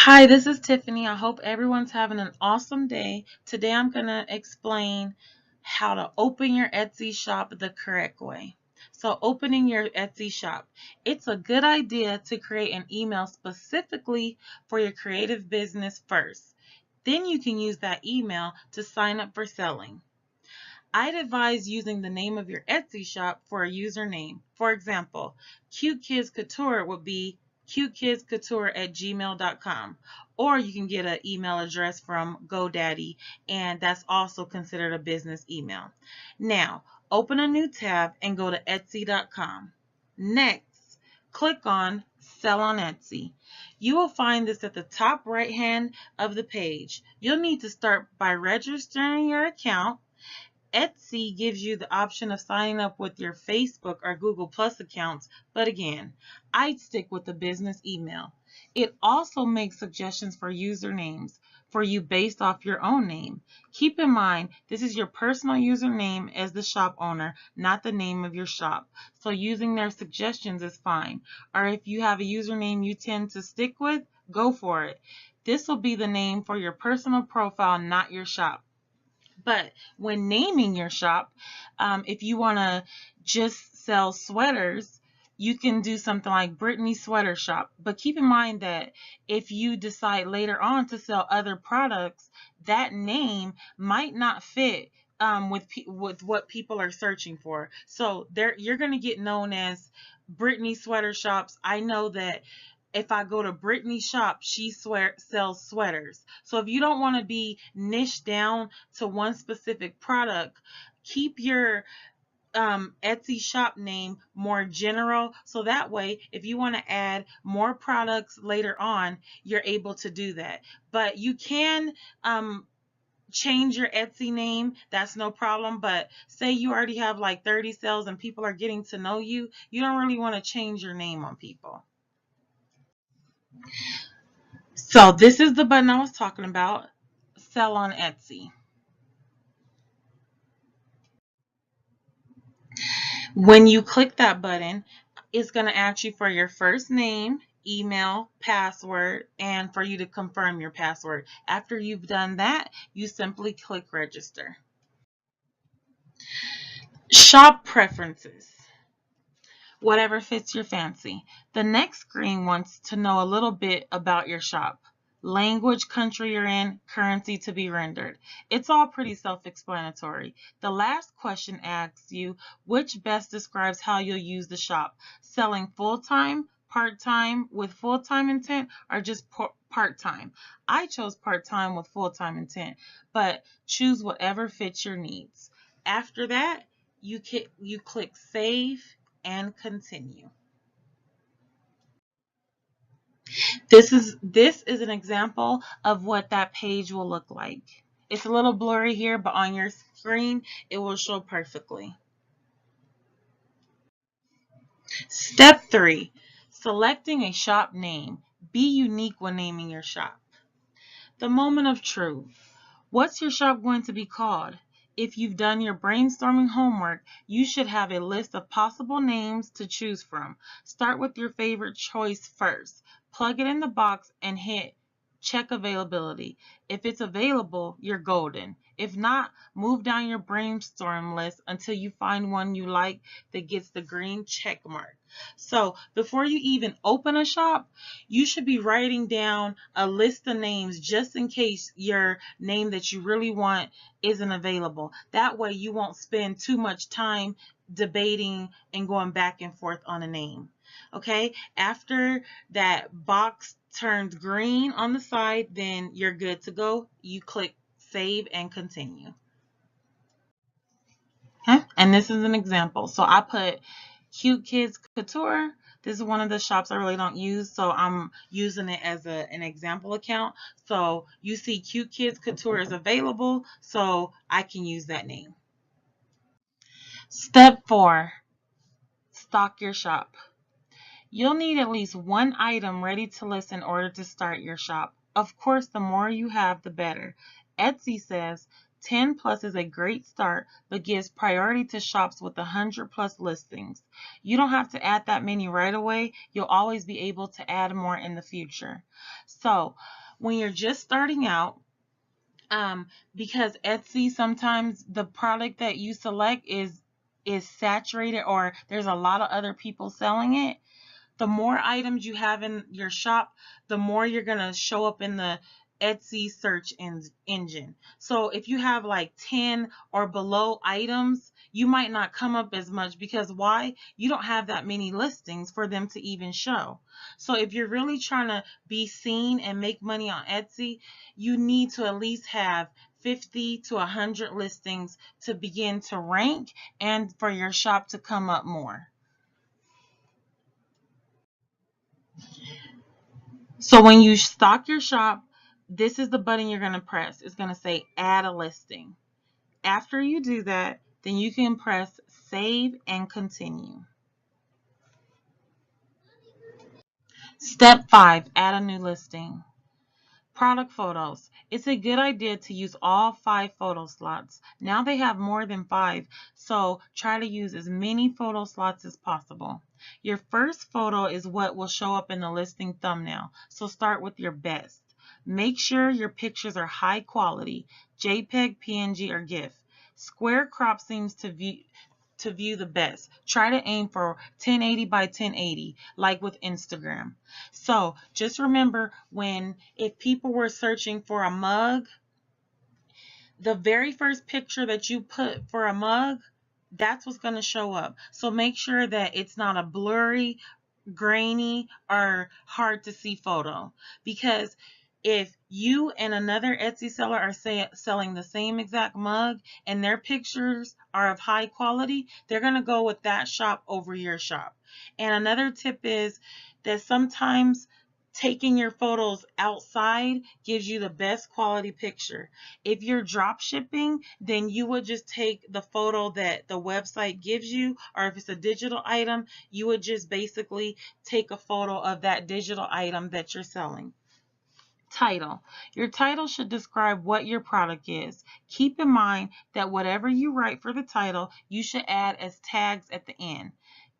Hi, this is Tiffany. I hope everyone's having an awesome day. Today I'm going to explain how to open your Etsy shop the correct way. So, opening your Etsy shop, it's a good idea to create an email specifically for your creative business first. Then you can use that email to sign up for selling. I'd advise using the name of your Etsy shop for a username. For example, Cute Kids Couture would be cutekidscouture@gmail.com, or you can get an email address from GoDaddy, and that's also considered a business email. Now, open a new tab and go to Etsy.com. Next, click on Sell on Etsy. You will find this at the top right hand of the page. You'll need to start by registering your account. Etsy gives you the option of signing up with your Facebook or Google Plus accounts, but again, I'd stick with the business email. It also makes suggestions for usernames for you based off your own name. Keep in mind, this is your personal username as the shop owner, not the name of your shop. So using their suggestions is fine. Or if you have a username you tend to stick with, go for it. This will be the name for your personal profile, not your shop. But when naming your shop, if you want to just sell sweaters, you can do something like Brittany Sweater Shop. But keep in mind that if you decide later on to sell other products, that name might not fit with what people are searching for. So there, you're going to get known as Brittany Sweater Shops. I know that if I go to Brittany's shop, she sells sweaters. So if you don't want to be niched down to one specific product, keep your Etsy shop name more general. So that way, if you want to add more products later on, you're able to do that. But you can change your Etsy name. That's no problem. But say you already have like 30 sales and people are getting to know you, you don't really want to change your name on people. So this is the button I was talking about, Sell on Etsy. When you click that button, it's going to ask you for your first name, email, password, and for you to confirm your password. After you've done that, you simply click register. Shop preferences. Whatever fits your fancy. The next screen wants to know a little bit about your shop. Language, country you're in, currency to be rendered. It's all pretty self-explanatory. The last question asks you which best describes how you'll use the shop. Selling full-time, part-time with full-time intent, or just part-time. I chose part-time with full-time intent, but choose whatever fits your needs. After that, you click save and continue. This is an example of what that page will look like. It's a little blurry here, but on your screen it will show perfectly. Step 3, selecting a shop name. Be unique when naming your shop. The moment of truth. What's your shop going to be called? If you've done your brainstorming homework, you should have a list of possible names to choose from. Start with your favorite choice first. Plug it in the box and hit check availability. If it's available, you're golden. If not, move down your brainstorm list until you find one you like that gets the green check mark. So before you even open a shop, you should be writing down a list of names just in case your name that you really want isn't available. That way you won't spend too much time debating and going back and forth on a name. Okay, after that box turns green on the side, then you're good to go. You click save and continue. Okay, and this is an example. So I put Cute Kids Couture. This is one of the shops I really don't use, so I'm using it as an example account. So you see Cute Kids Couture is available, so I can use that name. Step 4, stock your shop. You'll need at least one item ready to list in order to start your shop. Of course, the more you have, the better. Etsy says 10 plus is a great start, but gives priority to shops with 100 plus listings. You don't have to add that many right away. You'll always be able to add more in the future. So when you're just starting out, because Etsy, sometimes the product that you select is saturated, or there's a lot of other people selling it. The more items you have in your shop, the more you're going to show up in the Etsy search engine. So if you have like 10 or below items, you might not come up as much, because why? You don't have that many listings for them to even show. So if you're really trying to be seen and make money on Etsy, you need to at least have 50 to 100 listings to begin to rank and for your shop to come up more. So when you stock your shop, this is the button you're going to press. It's going to say add a listing. After you do that, then you can press save and continue. Step 5, add a new listing. Product photos. It's a good idea to use all 5 photo slots. Now they have more than 5, so try to use as many photo slots as possible. Your first photo is what will show up in the listing thumbnail, so start with your best. Make sure your pictures are high quality, JPEG, PNG, or GIF. Square crop seems to view the best. Try to aim for 1080 by 1080, like with Instagram. So just remember, if people were searching for a mug, the very first picture that you put for a mug, that's what's going to show up. So make sure that it's not a blurry, grainy, or hard to see photo, because if you and another Etsy seller are selling the same exact mug and their pictures are of high quality, they're going to go with that shop over your shop. And another tip is that sometimes taking your photos outside gives you the best quality picture. If you're drop shipping, then you would just take the photo that the website gives you, or if it's a digital item, you would just basically take a photo of that digital item that you're selling. Title. Your title should describe what your product is. Keep in mind that whatever you write for the title, you should add as tags at the end.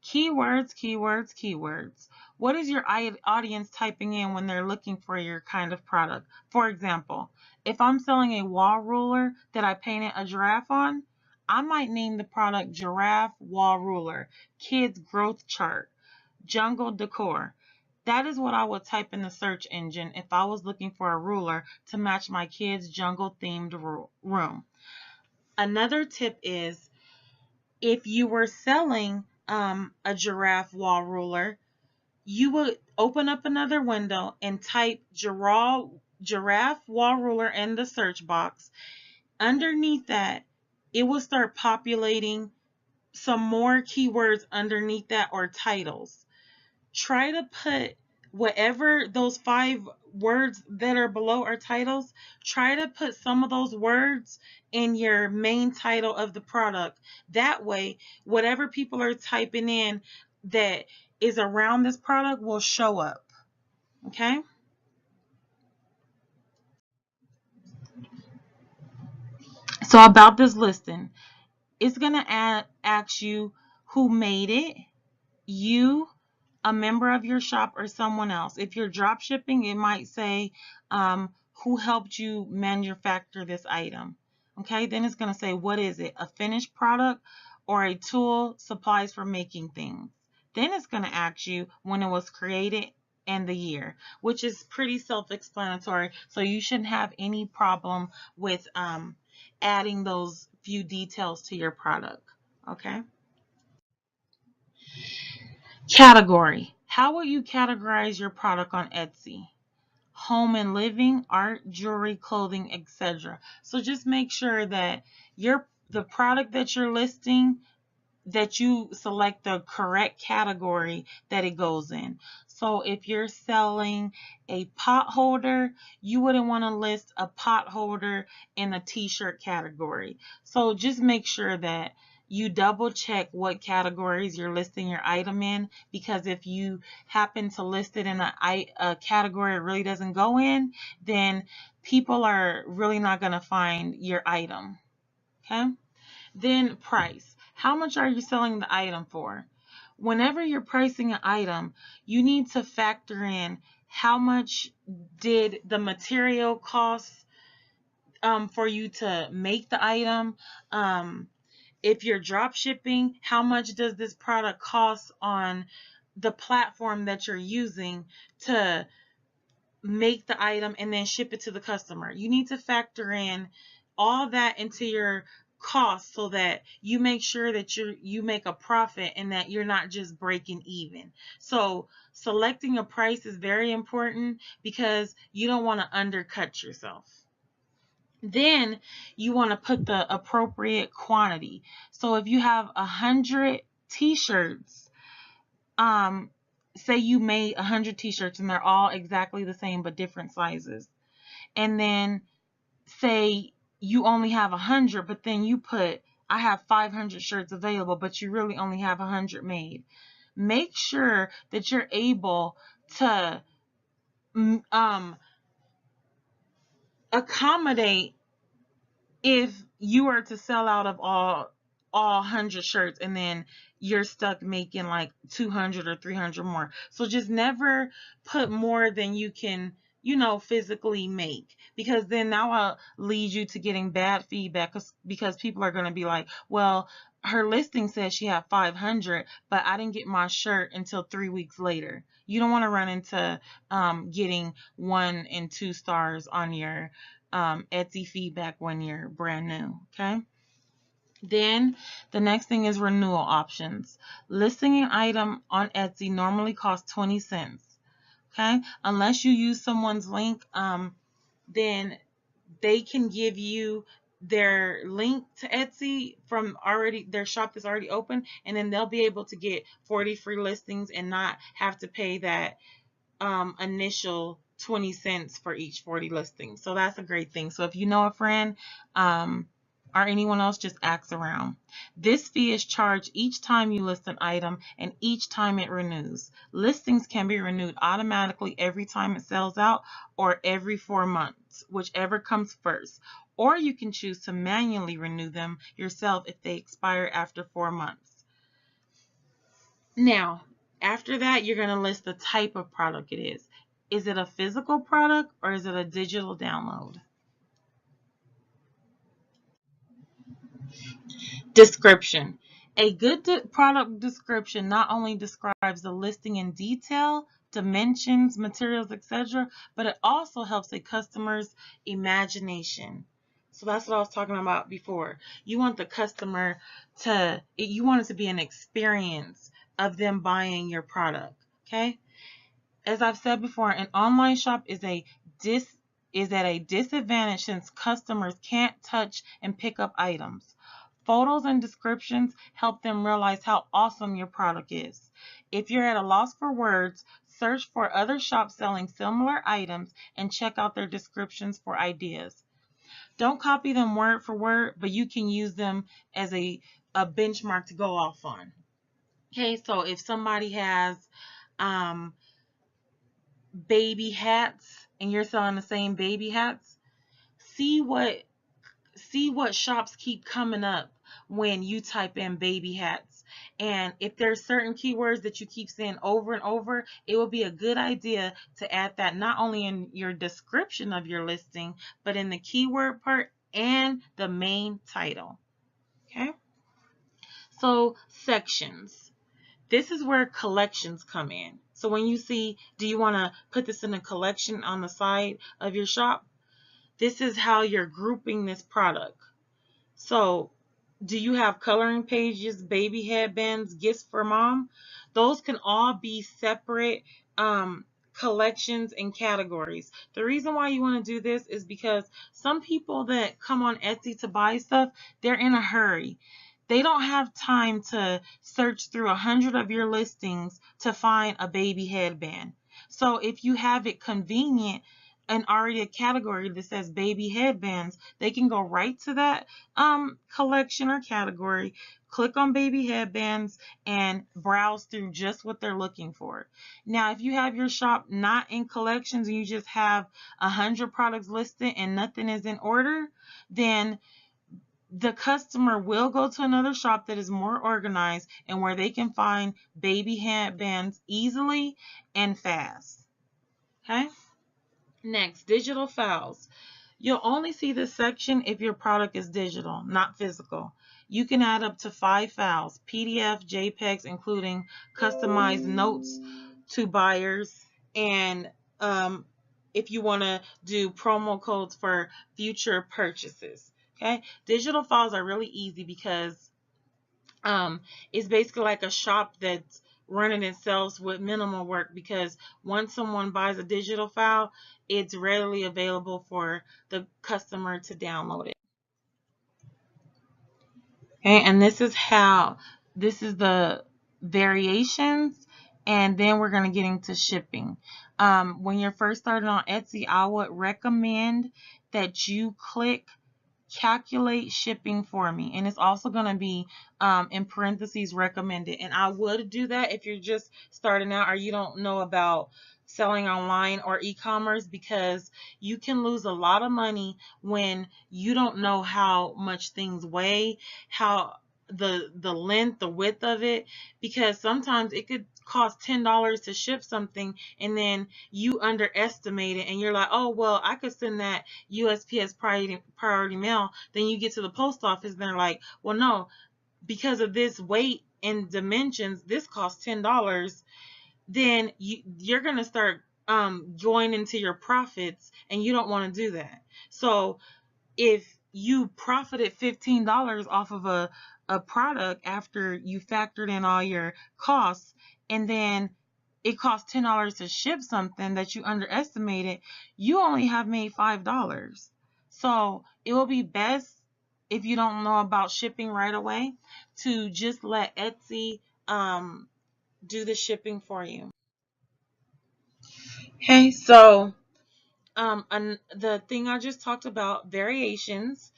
Keywords, keywords, keywords. What is your audience typing in when they're looking for your kind of product? For example, if I'm selling a wall ruler that I painted a giraffe on, I might name the product Giraffe Wall Ruler, Kids Growth Chart, Jungle Decor. That is what I would type in the search engine if I was looking for a ruler to match my kids' jungle themed room. Another tip is, if you were selling a giraffe wall ruler, you would open up another window and type giraffe wall ruler in the search box. Underneath that, it will start populating some more keywords underneath that, or titles. Try to put whatever those 5 words that are below are titles, try to put some of those words in your main title of the product. That way, whatever people are typing in that is around this product will show up. Okay? So about this listing, it's going to ask you who made it, you, a member of your shop, or someone else. If you're drop shipping, it might say who helped you manufacture this item. Okay, then it's going to say, what is it? A finished product or a tool, supplies for making things. Then it's going to ask you when it was created and the year, which is pretty self-explanatory. So you shouldn't have any problem with adding those few details to your product. Okay. Category. How will you categorize your product on Etsy? Home and living, art, jewelry, clothing, etc. So just make sure that the product that you're listing, that you select the correct category that it goes in. So if you're selling a pot holder, you wouldn't want to list a pot holder in a t-shirt category. So just make sure that you double check what categories you're listing your item in, because if you happen to list it in a category it really doesn't go in, then people are really not going to find your item. Okay? Then price. How much are you selling the item for? Whenever you're pricing an item, you need to factor in how much did the material cost for you to make the item. If you're drop shipping, how much does this product cost on the platform that you're using to make the item and then ship it to the customer? You need to factor in all that into your cost so that you make sure that you make a profit and that you're not just breaking even. So selecting a price is very important because you don't want to undercut yourself. Then you want to put the appropriate quantity. So if you have 100 t-shirts, say you made 100 t-shirts and they're all exactly the same but different sizes, and then say you only have 100, but then you put, I have 500 shirts available, but you really only have 100 made. Make sure that you're able to accommodate if you are to sell out of all 100 shirts and then you're stuck making like 200 or 300 more. So just never put more than you can, physically make, because then that will lead you to getting bad feedback, because people are going to be like, well, her listing says she had 500, but I didn't get my shirt until 3 weeks later. You don't want to run into getting 1 and 2 stars on your Etsy feedback when you're brand new. Okay. Then the next thing is renewal options. Listing an item on Etsy normally costs 20 cents. Okay. Unless you use someone's link, then they can give you their link to Etsy from already their shop that's already open, and then they'll be able to get 40 free listings and not have to pay that initial 20 cents for each 40 listings. So that's a great thing. So if you know a friend or anyone else, just ask around. This fee is charged each time you list an item and each time it renews. Listings can be renewed automatically every time it sells out or every 4 months, whichever comes first. Or you can choose to manually renew them yourself if they expire after 4 months. Now, after that, you're going to list the type of product it is. Is it a physical product or is it a digital download? Description. A good product description not only describes the listing in detail, dimensions, materials, etc., but it also helps a customer's imagination. So that's what I was talking about before. You want the customer you want it to be an experience of them buying your product. Okay? As I've said before, an online shop is at a disadvantage since customers can't touch and pick up items. Photos and descriptions help them realize how awesome your product is. If you're at a loss for words, search for other shops selling similar items and check out their descriptions for ideas. Don't copy them word for word, but you can use them as a benchmark to go off on. Okay, so if somebody has baby hats and you're selling the same baby hats, see what shops keep coming up when you type in baby hats. And if there's certain keywords that you keep saying over and over, it will be a good idea to add that not only in your description of your listing, but in the keyword part and the main title. Okay? So sections. This is where collections come in. So when you see, do you want to put this in a collection on the side of your shop? This is how you're grouping this product. So do you have coloring pages, baby headbands, gifts for mom? Those can all be separate collections and categories. The reason why you want to do this is because some people that come on Etsy to buy stuff, they're in a hurry. They don't have time to search through 100 of your listings to find a baby headband. So if you have it convenient, already a category that says baby headbands, they can go right to that collection or category, click on baby headbands, and browse through just what they're looking for. Now, if you have your shop not in collections and you just have 100 products listed and nothing is in order, then the customer will go to another shop that is more organized and where they can find baby headbands easily and fast. Okay? Next, digital files. You'll only see this section if your product is digital, not physical. You can add up to 5 files, PDF, JPEGs, including customized notes to buyers, and if you want to do promo codes for future purchases. Okay, digital files are really easy because it's basically like a shop that's running itself with minimal work, because once someone buys a digital file, it's readily available for the customer to download it. Okay, and this is the variations, and then we're going to get into shipping. When you're first starting on Etsy, I would recommend that you click calculate shipping for me, and it's also going to be in parentheses recommended, and I would do that if you're just starting out or you don't know about selling online or e-commerce, because you can lose a lot of money when you don't know how much things weigh, how the length, the width of it, because sometimes it could cost $10 to ship something and then you underestimate it and you're like, oh well, I could send that USPS priority mail. Then you get to the post office and they're like, well no, because of this weight and dimensions, this costs $10. Then you're going to start going into your profits, and you don't want to do that. So if you profited $15 off of a product after you factored in all your costs, and then it costs $10 to ship something that you underestimated, you only have made $5. So it will be best, if you don't know about shipping right away, to just let Etsy do the shipping for you. Okay, so and the thing I just talked about, variations,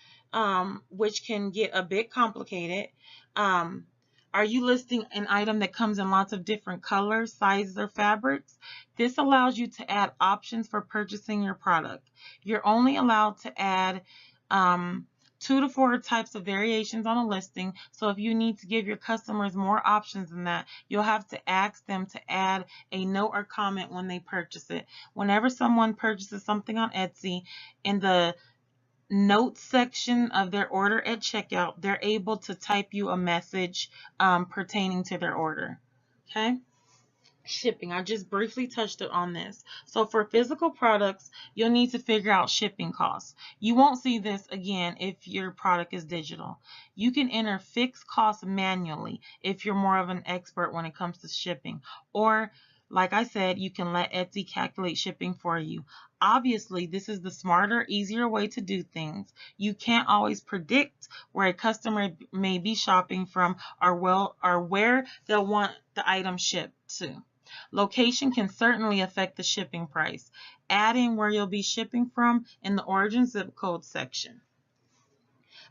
which can get a bit complicated. Um, are you listing an item that comes in lots of different colors, sizes, or fabrics? This allows you to add options for purchasing your product. You're only allowed to add 2 to 4 types of variations on a listing. So if you need to give your customers more options than that, you'll have to ask them to add a note or comment when they purchase it. Whenever someone purchases something on Etsy, in the notes section of their order at checkout, they're able to type you a message pertaining to their order. Okay? Shipping. I just briefly touched on this. So for physical products, you'll need to figure out shipping costs. You won't see this again if your product is digital. You can enter fixed costs manually if you're more of an expert when it comes to shipping. Or, like I said, you can let Etsy calculate shipping for you. Obviously, this is the smarter, easier way to do things. You can't always predict where a customer may be shopping from, or where they'll want the item shipped to. Location can certainly affect the shipping price. Add in where you'll be shipping from in the origin zip code section.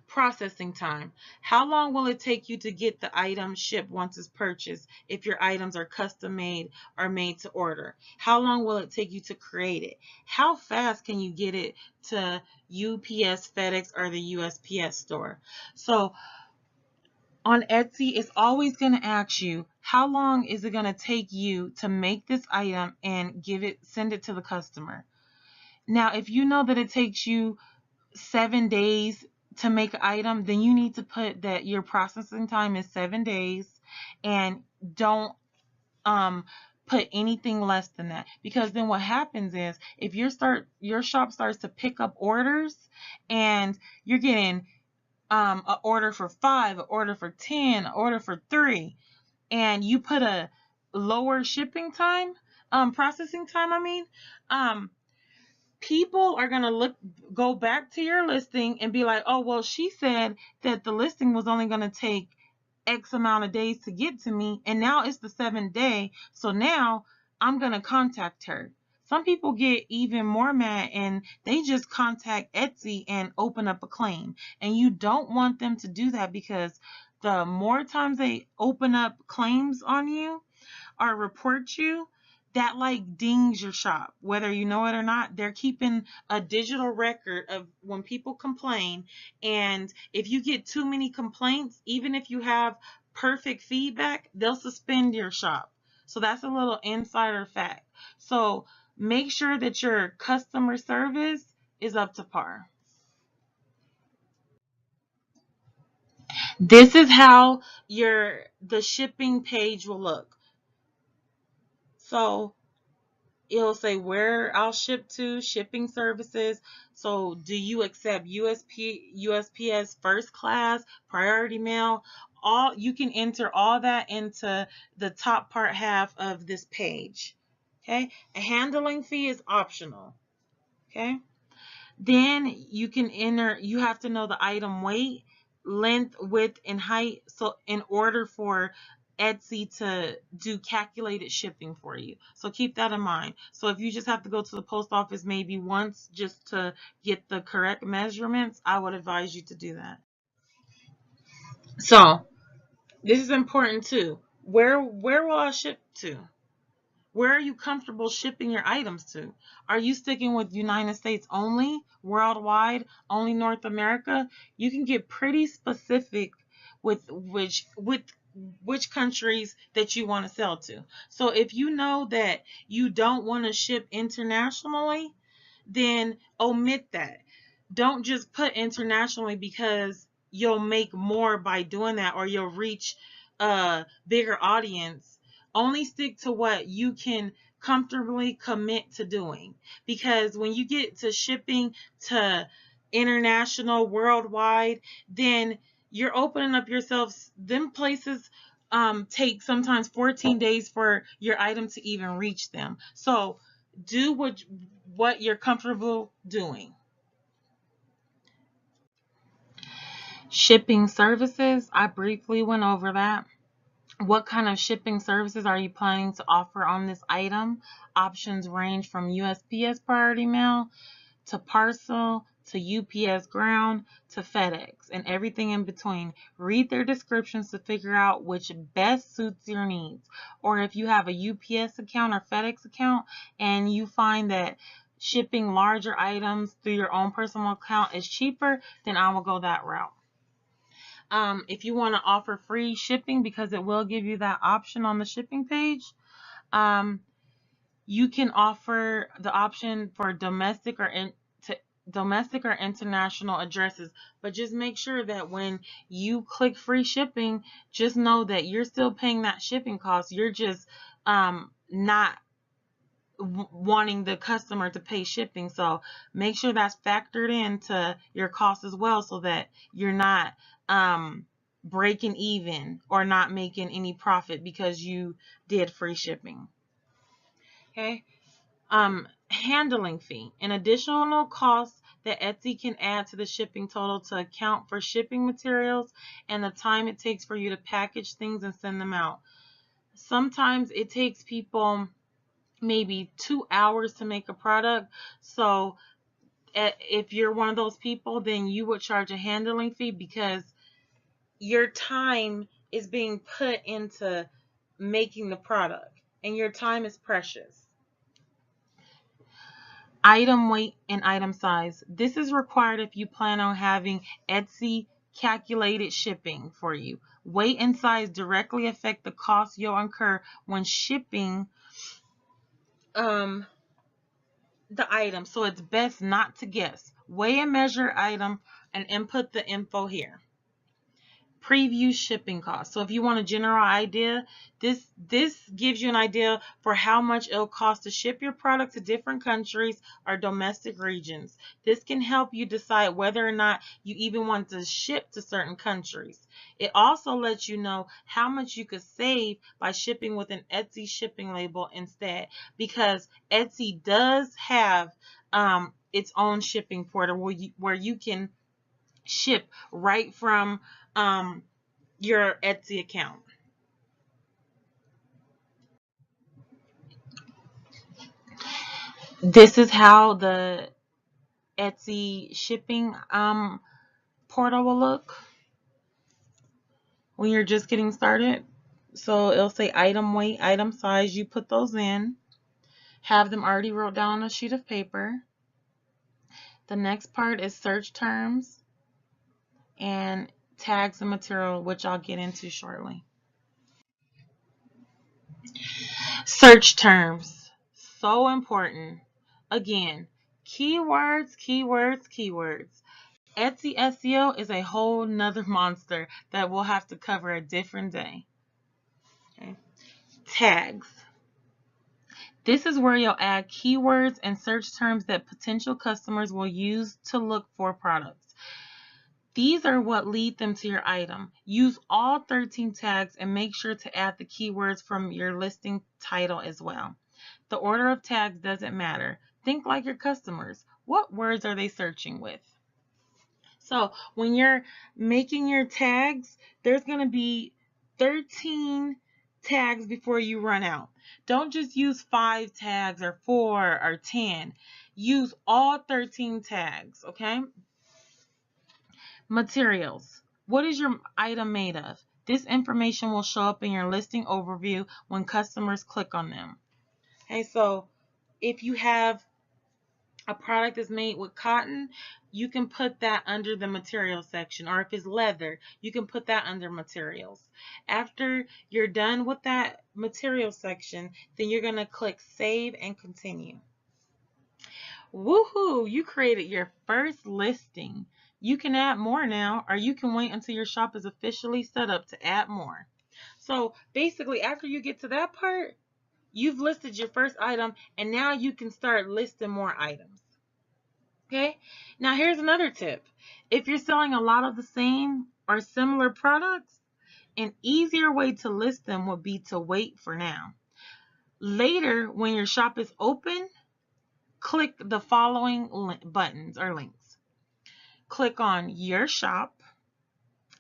Processing time. How long will it take you to get the item shipped once it's purchased if your items are custom made or made to order? How long will it take you to create it? How fast can you get it to UPS, FedEx, or the USPS store? So on Etsy, it's always going to ask you, how long is it going to take you to make this item and send it to the customer? Now, if you know that it takes you 7 days to make an item, then you need to put that your processing time is 7 days, and don't put anything less than that, because then what happens is, if your shop starts to pick up orders and you're getting an order for 5, an order for 10, an order for 3, and you put a lower shipping time, processing time, people are going to go back to your listing and be like, oh, well, she said that the listing was only going to take X amount of days to get to me, and now it's the 7th day, so now I'm going to contact her. Some people get even more mad and they just contact Etsy and open up a claim. And you don't want them to do that, because the more times they open up claims on you or report you, that like dings your shop, whether you know it or not. They're keeping a digital record of when people complain, and if you get too many complaints, even if you have perfect feedback, they'll suspend your shop. So that's a little insider fact. So make sure that your customer service is up to par. This is how the shipping page will look. So it'll say where I'll ship to, shipping services. So do you accept USPS first class, priority mail? All you can enter all that into the top part half of this page. Okay? A handling fee is optional. Okay? Then you can enter, you have to know the item weight, length, width, and height. So in order for Etsy to do calculated shipping for you. So keep that in mind. So if you just have to go to the post office maybe once just to get the correct measurements, I would advise you to do that. So this is important too. Where will I ship to? Where are you comfortable shipping your items to? Are you sticking with United States only, worldwide, only North America? You can get pretty specific with which countries that you want to sell to. So if you know that you don't want to ship internationally, then omit that. Don't just put internationally, because you'll make more by doing that, or you'll reach a bigger audience. Only stick to what you can comfortably commit to doing, because when you get to shipping to international, worldwide, then you're opening up yourselves. Them places take sometimes 14 days for your item to even reach them. So do what you're comfortable doing. Shipping services, I briefly went over that. What kind of shipping services are you planning to offer on this item? Options range from USPS priority mail to parcel to UPS ground to FedEx and everything in between. Read their descriptions to figure out which best suits your needs. Or if you have a UPS account or FedEx account and you find that shipping larger items through your own personal account is cheaper, then I will go that route. If you want to offer free shipping, because it will give you that option on the shipping page, um, you can offer the option for domestic or international addresses, but just make sure that when you click free shipping, just know that you're still paying that shipping cost. You're just not wanting the customer to pay shipping. So make sure that's factored into your cost as well, so that you're not breaking even or not making any profit because you did free shipping. Okay. Handling fee, an additional cost that Etsy can add to the shipping total to account for shipping materials and the time it takes for you to package things and send them out. Sometimes it takes people maybe 2 hours to make a product. So if you're one of those people, then you would charge a handling fee, because your time is being put into making the product and your time is precious. Item weight and item size. This is required if you plan on having Etsy calculated shipping for you. Weight and size directly affect the cost you'll incur when shipping the item, so it's best not to guess. Weigh and measure item and input the info here. Preview shipping costs. So if you want a general idea, this gives you an idea for how much it'll cost to ship your product to different countries or domestic regions. This can help you decide whether or not you even want to ship to certain countries. It also lets you know how much you could save by shipping with an Etsy shipping label instead, because Etsy does have its own shipping portal where you can ship right from your Etsy account. This is how the Etsy shipping portal will look when you're just getting started. So it'll say item weight, item size. You put those in, have them already wrote down on a sheet of paper. The next part is search terms and tags and material, which I'll get into shortly. Search terms, so important. Again, keywords, keywords, keywords. Etsy SEO is a whole nother monster that we'll have to cover a different day. Okay. Tags. This is where you'll add keywords and search terms that potential customers will use to look for products. These are what lead them to your item. Use all 13 tags and make sure to add the keywords from your listing title as well. The order of tags doesn't matter. Think like your customers. What words are they searching with? So when you're making your tags, there's going to be 13 tags before you run out. Don't just use 5 tags or 4 or 10. Use all 13 tags, okay? Materials. What is your item made of? This information will show up in your listing overview when customers click on them. Okay, so if you have a product is made with cotton, you can put that under the materials section. Or if it's leather, you can put that under materials. After you're done with that materials section, then you're going to click save and continue. Woohoo! You created your first listing. You can add more now, or you can wait until your shop is officially set up to add more. So basically, after you get to that part, you've listed your first item, and now you can start listing more items. Okay, now here's another tip. If you're selling a lot of the same or similar products, an easier way to list them would be to wait for now. Later, when your shop is open, click the following buttons or links. Click on your shop,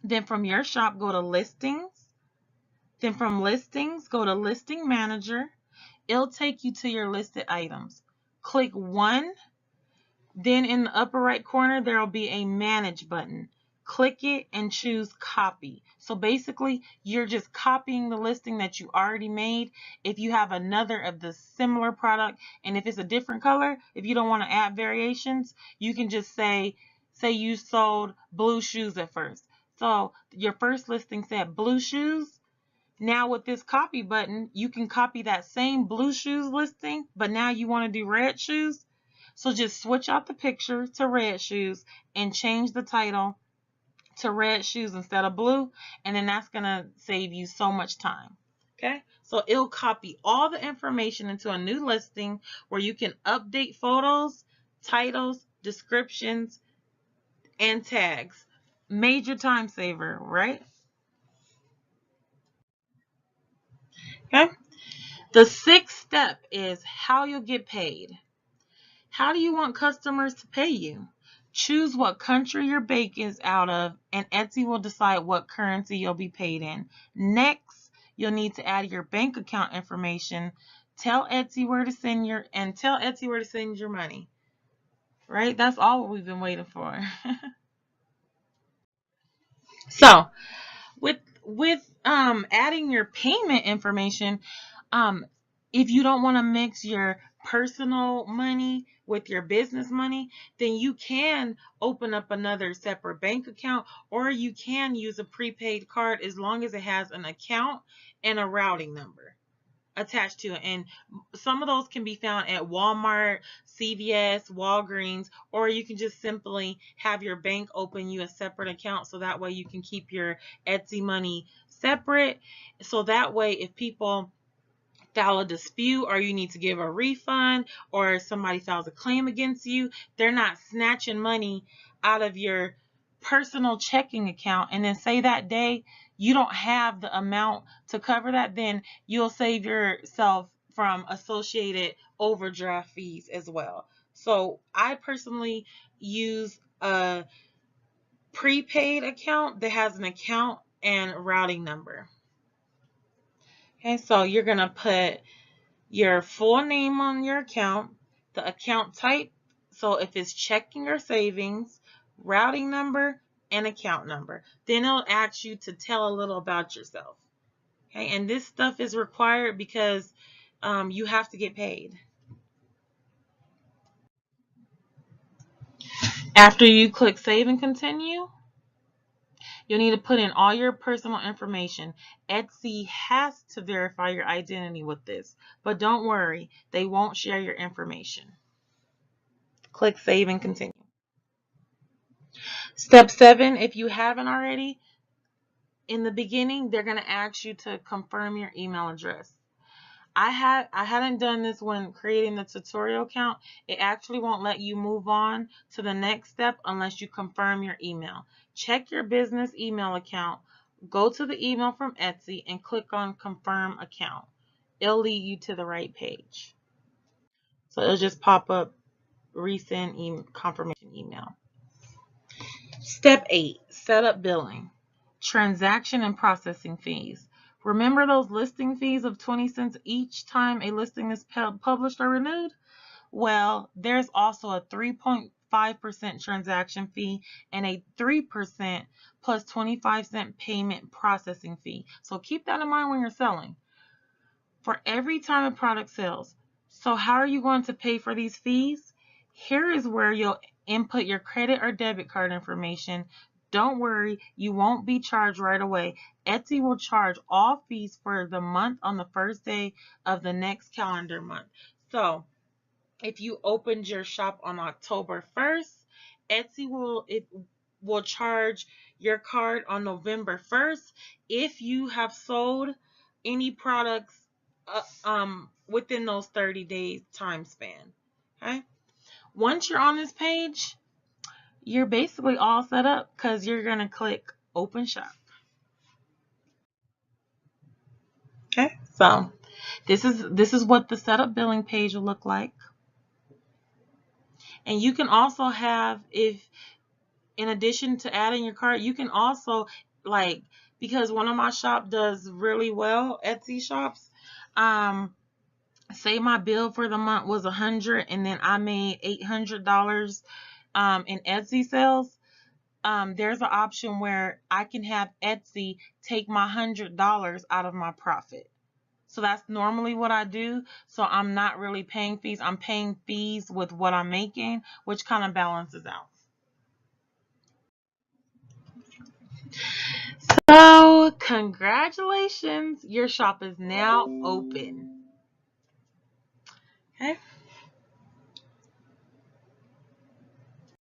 then from your shop go to listings, then from listings go to listing manager. It'll take you to your listed items. Click one. Then in the upper right corner, there will be a manage button. Click it and choose copy. So basically, you're just copying the listing that you already made. If you have another of the similar product, and if it's a different color, if you don't want to add variations, you can just say you sold blue shoes at first. So your first listing said blue shoes. Now with this copy button, you can copy that same blue shoes listing, but now you want to do red shoes. So just switch out the picture to red shoes and change the title to red shoes instead of blue. And then that's going to save you so much time. Okay, so it'll copy all the information into a new listing where you can update photos, titles, descriptions, and tags. Major time saver, right? Okay. The sixth step is how you'll get paid. How do you want customers to pay you? Choose what country your bake is out of, and Etsy will decide what currency you'll be paid in. Next, you'll need to add your bank account information. Tell Etsy where to send your money. Right? That's all we've been waiting for. So, with adding your payment information, um if you don't want to mix your personal money with your business money, then you can open up another separate bank account, or you can use a prepaid card as long as it has an account and a routing number attached to it. And some of those can be found at Walmart, CVS, Walgreens, or you can just simply have your bank open you a separate account so that way you can keep your Etsy money separate. So that way, if people file a dispute or you need to give a refund or somebody files a claim against you, they're not snatching money out of your personal checking account, and then say that day you don't have the amount to cover that, then you'll save yourself from associated overdraft fees as well. So I personally use a prepaid account that has an account and routing number. Okay, so you're going to put your full name on your account, the account type. So if it's checking or savings, routing number, and account number. Then it'll ask you to tell a little about yourself. Okay, and this stuff is required because you have to get paid. After you click save and continue, you'll need to put in all your personal information. Etsy has to verify your identity with this, but don't worry, they won't share your information. Click save and continue. Step 7, if you haven't already, in the beginning, they're going to ask you to confirm your email address. I hadn't done this when creating the tutorial account. It actually won't let you move on to the next step unless you confirm your email. Check your business email account, go to the email from Etsy, and click on confirm account. It'll lead you to the right page. So it'll just pop up resend confirmation email. Step 8, set up billing, transaction and processing fees. Remember those listing fees of 20 cents each time a listing is published or renewed? Well, there's also a 3.5% transaction fee and a 3% plus 25-cent payment processing fee. So keep that in mind when you're selling. For every time a product sells. So how are you going to pay for these fees? Here is where you'll input your credit or debit card information. Don't worry, you won't be charged right away. Etsy will charge all fees for the month on the first day of the next calendar month. So if you opened your shop on October 1st, Etsy will charge your card on November 1st if you have sold any products within those 30 days time span. Okay. Once you're on this page, you're basically all set up because you're going to click open shop. Okay. So this is what the setup billing page will look like. And you can also have, if in addition to adding your cart, you can also, like, because one of my shop does really well, Etsy shops, say my bill for the month was $100 and then I made $800 in Etsy sales. There's an option where I can have Etsy take my $100 out of my profit. So that's normally what I do. So I'm not really paying fees. I'm paying fees with what I'm making, which kind of balances out. So congratulations, your shop is now open. Okay.